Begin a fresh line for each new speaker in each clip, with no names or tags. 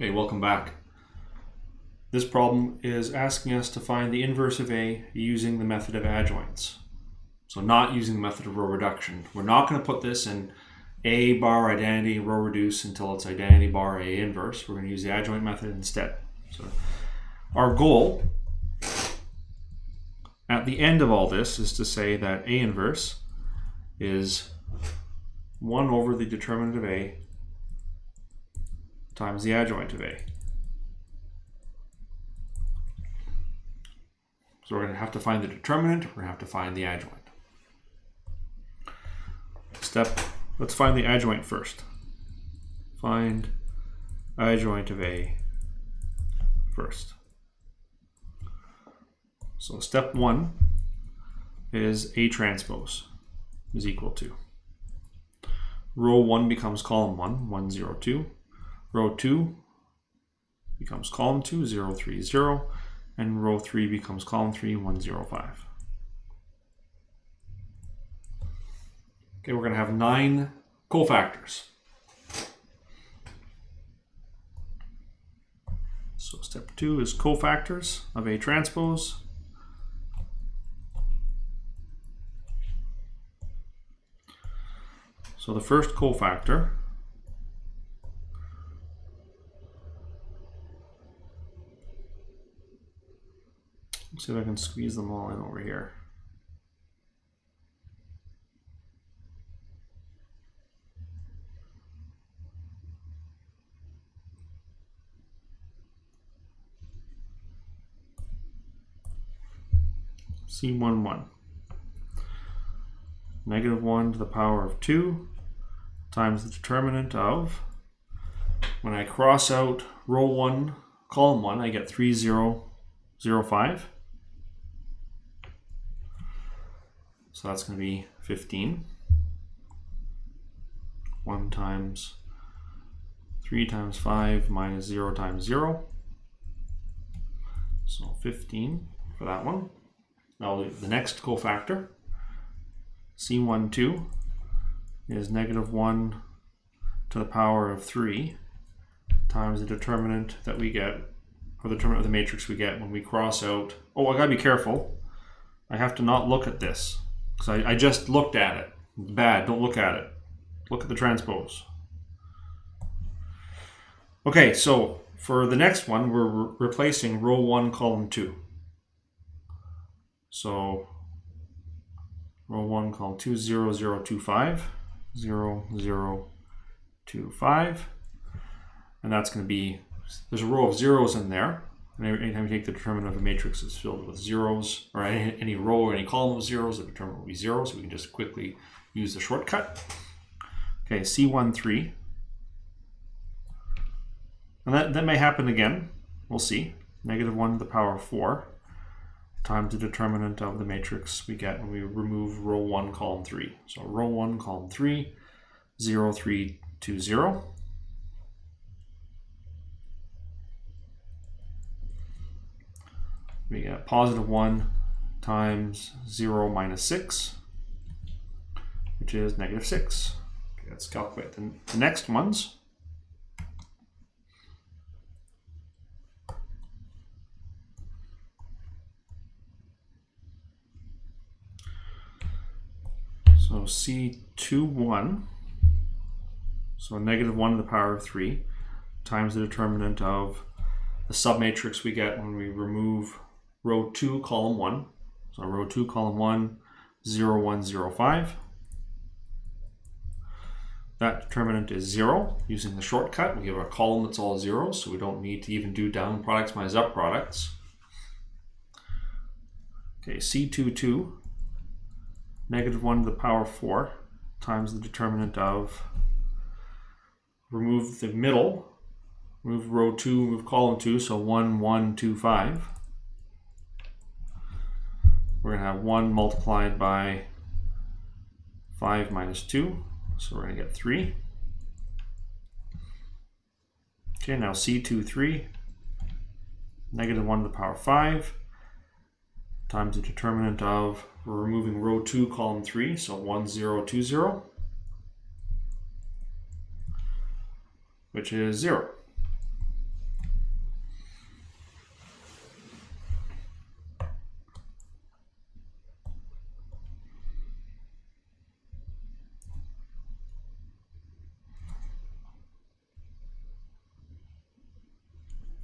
Okay, welcome back. This problem is asking us to find the inverse of A using the method of adjoints. So not using the method of row reduction. We're not going to put this in A bar identity row reduce until it's identity bar A inverse. We're going to use the adjoint method instead. So our goal at the end of all this is to say that A inverse is 1 over the determinant of A times the adjoint of A. So we're going to have to find the determinant, we're going to have to find the adjoint. Let's find the adjoint first. Find adjoint of A first. So step 1 is A transpose is equal to row 1 becomes column 1, 1, 0, 2. Row 2 becomes column 2, 0, 3, 0. And row 3 becomes column 3, 1, 0, 5. Okay, we're going to have 9 cofactors. So step 2 is cofactors of A transpose. So the first cofactor let's see if I can squeeze them all in over here. C11. Negative 1 to the power of 2 times the determinant of, when I cross out row 1, column 1, I get 3, 0, 0, 5. So that's going to be 15. 1 times 3 times 5 minus 0 times 0. So 15 for that one. Now the next cofactor, C12, is negative 1 to the power of 3 times the determinant that we get, or the determinant of the matrix we get when we cross out. Oh, I gotta be careful. I have to not look at this, because I just looked at it. It's bad, don't look at it. Look at the transpose. Okay, so for the next one, we're replacing row 1, column 2. So row 1, column 2, 0, 0, 2, 5. 0, 0, 2, 5. And that's going to be, there's a row of zeros in there. And anytime you take the determinant of a matrix is filled with zeros, or any row or any column of zeros, the determinant will be 0. So we can just quickly use the shortcut. Okay, C13. And that may happen again. We'll see. Negative 1 to the power of 4 times the determinant of the matrix we get when we remove row 1, column 3. So row 1, column 3, 0, 3, 2, 0. We get positive 1 times 0 minus 6, which is negative 6. Okay, let's calculate the next ones. So C21, so negative 1 to the power of 3 times the determinant of the submatrix we get when we remove row 2, column 1. So row 2, column 1, 0, 1, 0, 5. That determinant is 0 using the shortcut. We have a column that's all zeros, so we don't need to even do down products minus up products. Okay, C22, negative 1 to the power of 4 times the determinant of, remove the middle, move row 2, move column 2, so 1, 1, 2, 5. We're going to have 1 multiplied by 5 minus 2, so we're going to get 3. Okay, now C23, negative 1 to the power of 5 times the determinant of, we're removing row 2, column 3, so 1, 0, 2, 0, which is 0.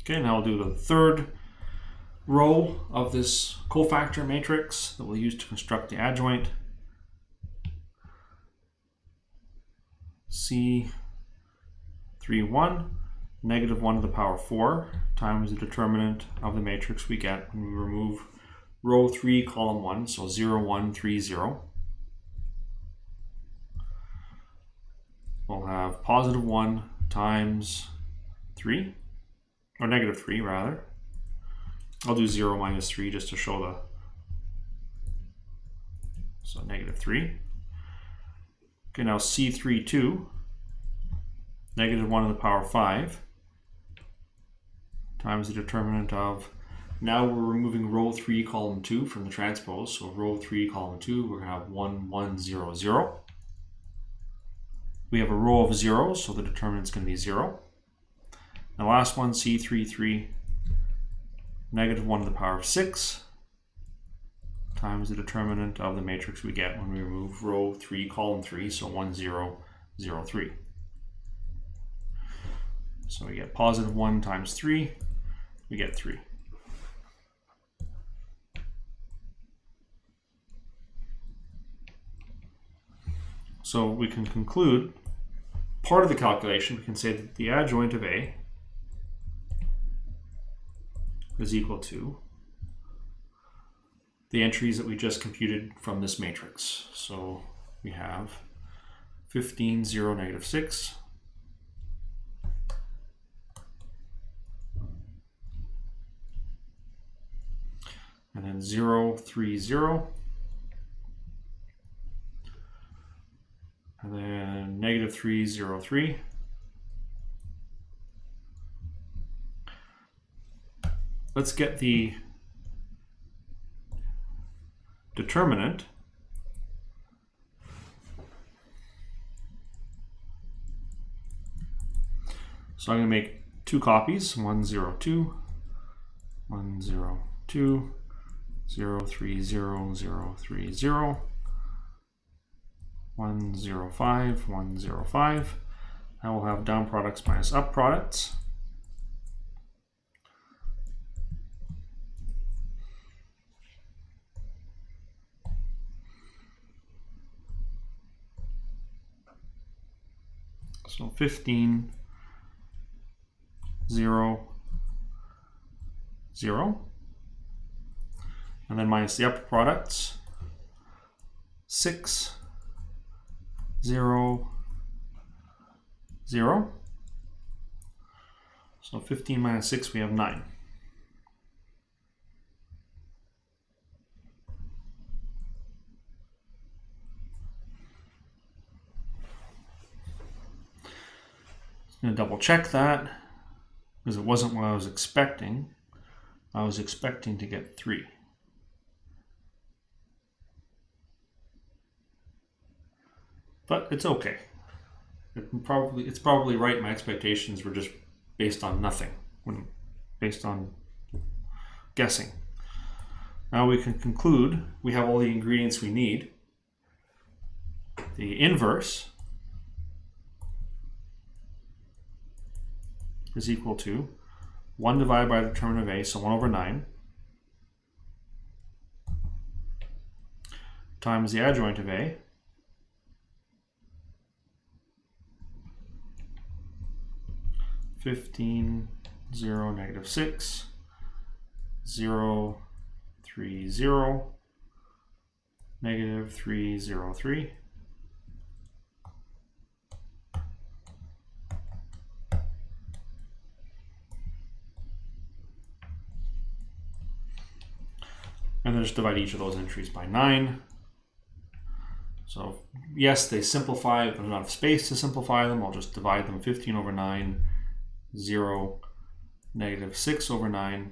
Okay, now we'll do the third row of this cofactor matrix that we'll use to construct the adjoint. C31, negative 1 to the power 4 times the determinant of the matrix we get when we remove row 3, column 1, so 0, 1, 3, 0. We'll have positive 1 times 3, or negative 3 rather. I'll do 0 minus 3 just to show the, so negative 3. Okay, now C32, negative 1 to the power 5 times the determinant of, now we're removing row 3, column 2 from the transpose. So row 3, column 2, we're going to have 1, 1, 0, 0. We have a row of zeros, so the determinant's going to be 0. The last one, C33, negative 1 to the power of 6 times the determinant of the matrix we get when we remove row 3, column 3, so 1, 0, 0, 3. So we get positive 1 times 3, we get 3. So we can conclude part of the calculation. We can say that the adjoint of A is equal to the entries that we just computed from this matrix. So we have 15, 0, negative 6. And then 0, 3, 0. And then negative 3, 0, 3. Let's get the determinant. So I'm going to make two copies, 1, 0, 2, 1, 0, 2, 0, 3, 0, 0, 3, 0, 1, 0, 5, 1, 0, 5. I will have down products minus up products. So 15, 0, 0. And then minus the upper products, 6, 0, 0. So 15 minus 6, we have 9. I'm going to double check that because it wasn't what I was expecting. I was expecting to get 3. But it's okay. It's probably right. My expectations were just based on nothing, based on guessing. Now we can conclude we have all the ingredients we need. The inverse is equal to 1 divided by the determinant of A, so 1 over 9, times the adjoint of A, (15, 0, negative 6, 0, 3, 0, negative 3, 0, 3. And then just divide each of those entries by 9. So yes, they simplify, but there's not enough space to simplify them. I'll just divide them 15 over 9, 0, negative 6 over 9,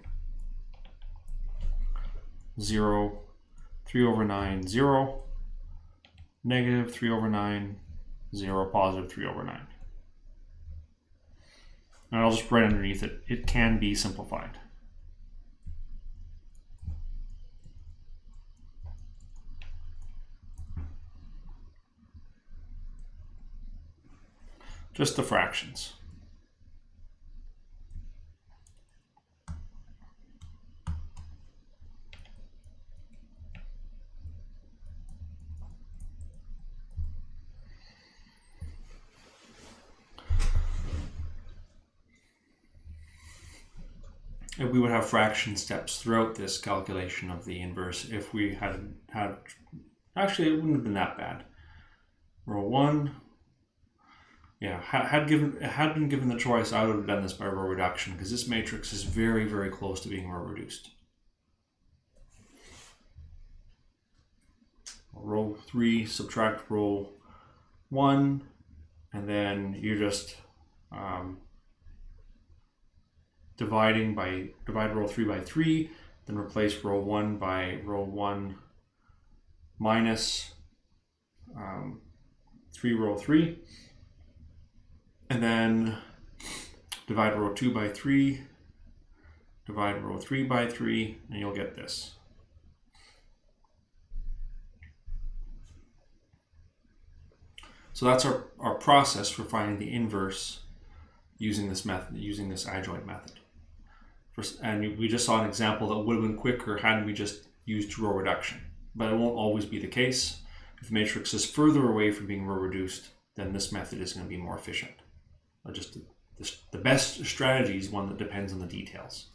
0, 3 over 9, 0, negative 3 over 9, 0, positive 3 over 9. And I'll just write underneath it, it can be simplified. Just the fractions. we would have fraction steps throughout this calculation of the inverse if we had actually it wouldn't have been that bad. Row 1, yeah, had been given the choice, I would have done this by row reduction because this matrix is very, very close to being row reduced. Row 3, subtract row 1, and then you're just divide row 3 by 3, then replace row 1 by row 1 minus 3 row 3, and then divide row 2 by 3, divide row 3 by 3, and you'll get this. So that's our process for finding the inverse using this method, using this adjoint method. And we just saw an example that would have been quicker had we just used row reduction. But it won't always be the case. If the matrix is further away from being row reduced, then this method is going to be more efficient. Just the best strategy is one that depends on the details.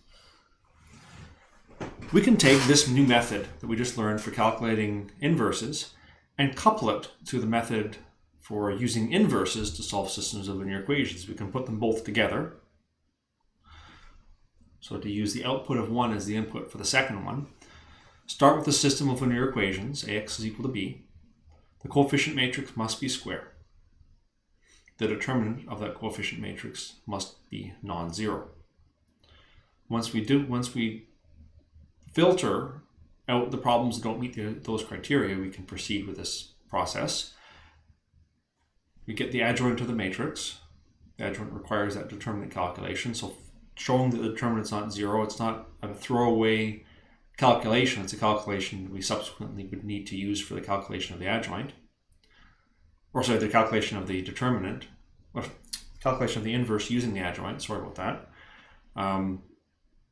We can take this new method that we just learned for calculating inverses and couple it to the method for using inverses to solve systems of linear equations. We can put them both together. So to use the output of one as the input for the second one, start with the system of linear equations, ax is equal to b. The coefficient matrix must be square. The determinant of that coefficient matrix must be non-zero. Once we filter out the problems that don't meet those criteria, we can proceed with this process. We get the adjoint of the matrix. The adjoint requires that determinant calculation. So showing that the determinant's not zero, it's not a throwaway calculation. It's a calculation we subsequently would need to use for the calculation of the adjoint. Or sorry, the calculation of the determinant, or calculation of the inverse using the adjoint, sorry about that.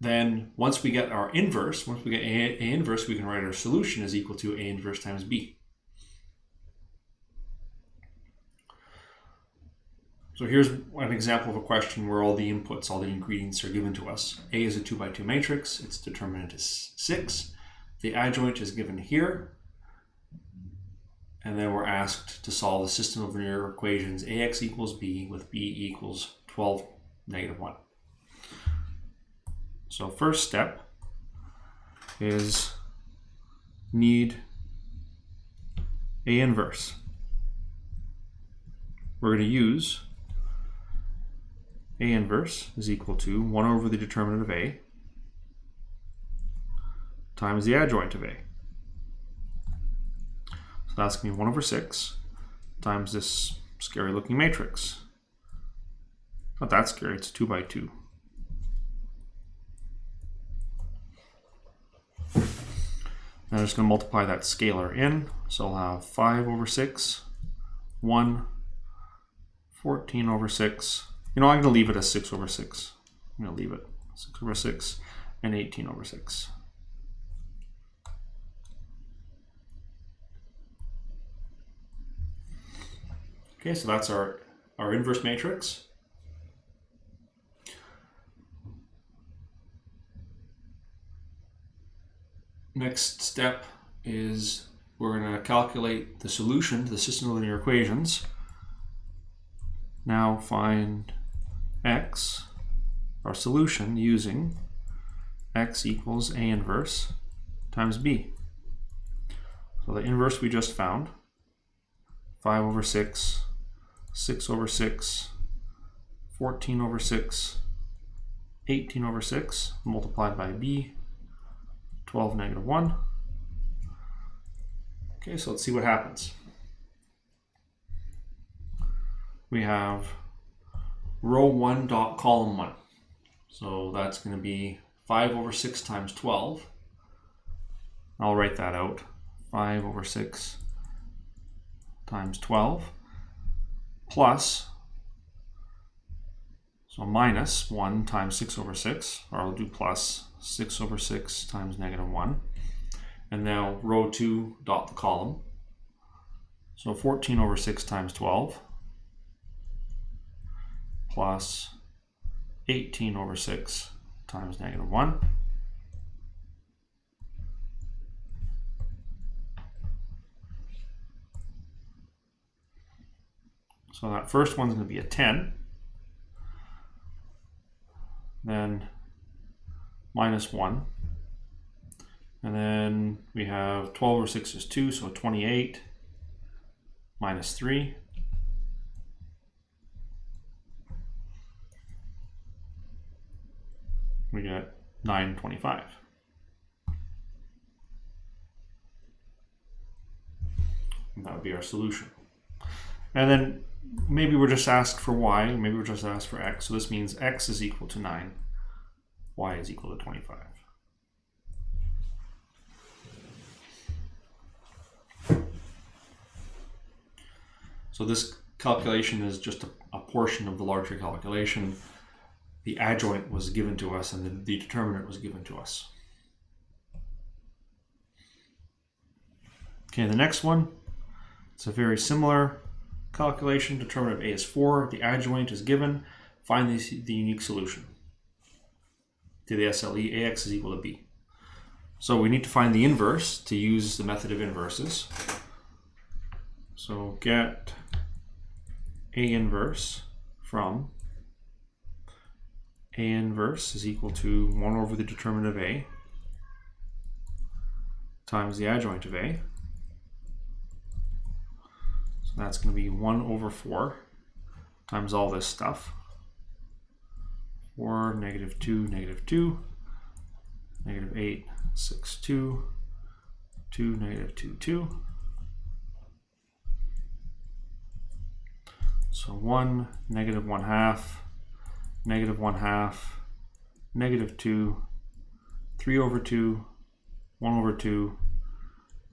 Then once we get our inverse, once we get A inverse, we can write our solution is equal to A inverse times B. So here's an example of a question where all the inputs, all the ingredients are given to us. A is a 2 by 2 matrix, its determinant is 6. The adjoint is given here. And then we're asked to solve the system of linear equations ax equals b with b equals 12, negative 1. So first step is need A inverse. We're going to use A inverse is equal to 1 over the determinant of A times the adjoint of A. So that's going to be 1 over 6 times this scary looking matrix. Not that scary, it's 2 by 2. Now I'm just going to multiply that scalar in. So I'll have 5 over 6, 1, 14 over 6. You know, I'm going to leave it as 6 over 6. I'm going to leave it 6 over 6 and 18 over 6. Okay, so that's our inverse matrix. Next step is we're going to calculate the solution to the system of linear equations. Now find x, our solution, using x equals A inverse times b. So the inverse we just found, 5 over 6, 6 over 6, 14 over 6, 18 over 6, multiplied by b, 12, negative 1. Okay, so let's see what happens. We have row 1 dot column 1. So that's going to be 5 over 6 times 12. I'll write that out. 5 over 6 times 12 plus, so minus 1 times 6 over 6, or I'll do plus 6 over 6 times negative 1. And now row 2 dot the column. So 14 over 6 times 12 plus 18 over 6 times -1. So that first one's going to be a 10. Then -1. And then we have 12 over 6 is 2, so 28 minus 3. We get 925. And that would be our solution. And then maybe we're just asked for y, maybe we're just asked for x. So this means x is equal to 9, y is equal to 25. So this calculation is just a portion of the larger calculation. The adjoint was given to us and the determinant was given to us. Okay, the next one, it's a very similar calculation. Determinant of a is 4. The adjoint is given. Find the unique solution to the SLE. AX is equal to b. So we need to find the inverse to use the method of inverses. So get A inverse from A inverse is equal to 1 over the determinant of A times the adjoint of A. So that's going to be 1 over 4 times all this stuff. 4, -2, -2, -8, 6, 2, 2, -2, 2. So 1, -1/2, -1/2, -2, 3 over 2, 1 over 2,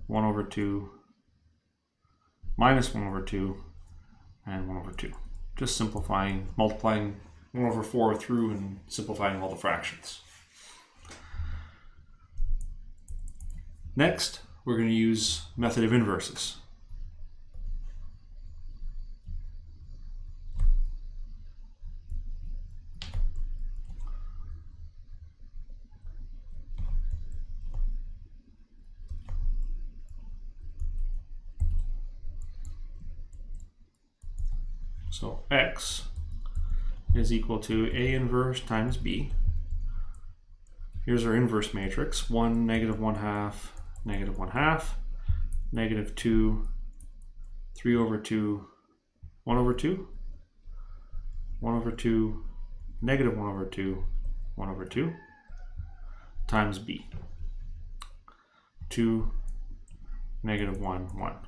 1 over 2, -1 over 2, and 1 over 2. Just simplifying, multiplying 1 over 4 through and simplifying all the fractions. Next, we're going to use method of inverses. So x is equal to A inverse times b. Here's our inverse matrix. 1, -1/2, -1/2, -2, 3 over 2, 1 over 2, 1 over 2, -1 over 2, 1 over 2, times b. 2, -1, 1.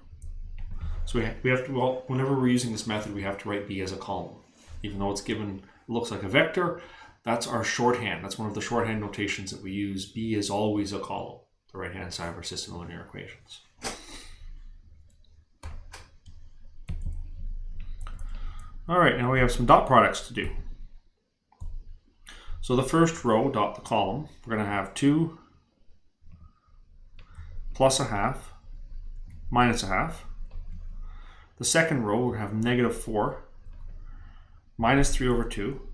So we have to, well, whenever we're using this method, we have to write b as a column. Even though it's given, it looks like a vector, that's our shorthand. That's one of the shorthand notations that we use. B is always a column, the right-hand side of our system of linear equations. All right, now we have some dot products to do. So the first row, dot the column, we're going to have 2 plus 1/2 minus 1/2. The second row, we're going to have -4 minus 3 over 2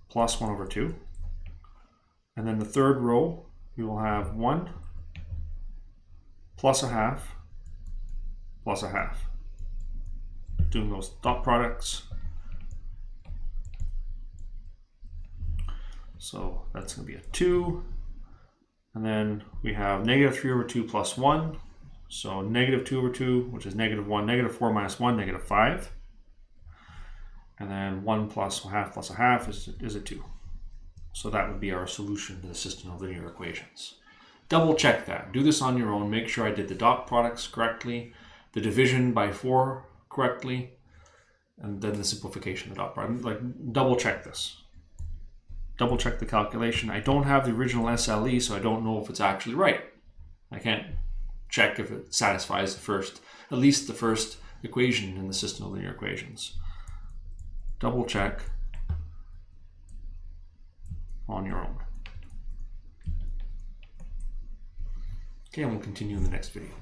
plus 1 over 2. And then the third row, we will have 1 plus 1/2 plus 1/2. Doing those dot products. So that's going to be a 2. And then we have -3 over 2 plus 1. So -2 over 2, which is -1, -4 minus 1, -5. And then 1 plus 1/2 plus 1/2 is a 2. So that would be our solution to the system of linear equations. Double check that. Do this on your own. Make sure I did the dot products correctly, the division by 4 correctly, and then the simplification of the dot product. Like, double check this. Double check the calculation. I don't have the original SLE, so I don't know if it's actually right. I can't check if it satisfies at least the first equation in the system of linear equations. Double check on your own. Okay, and we'll continue in the next video.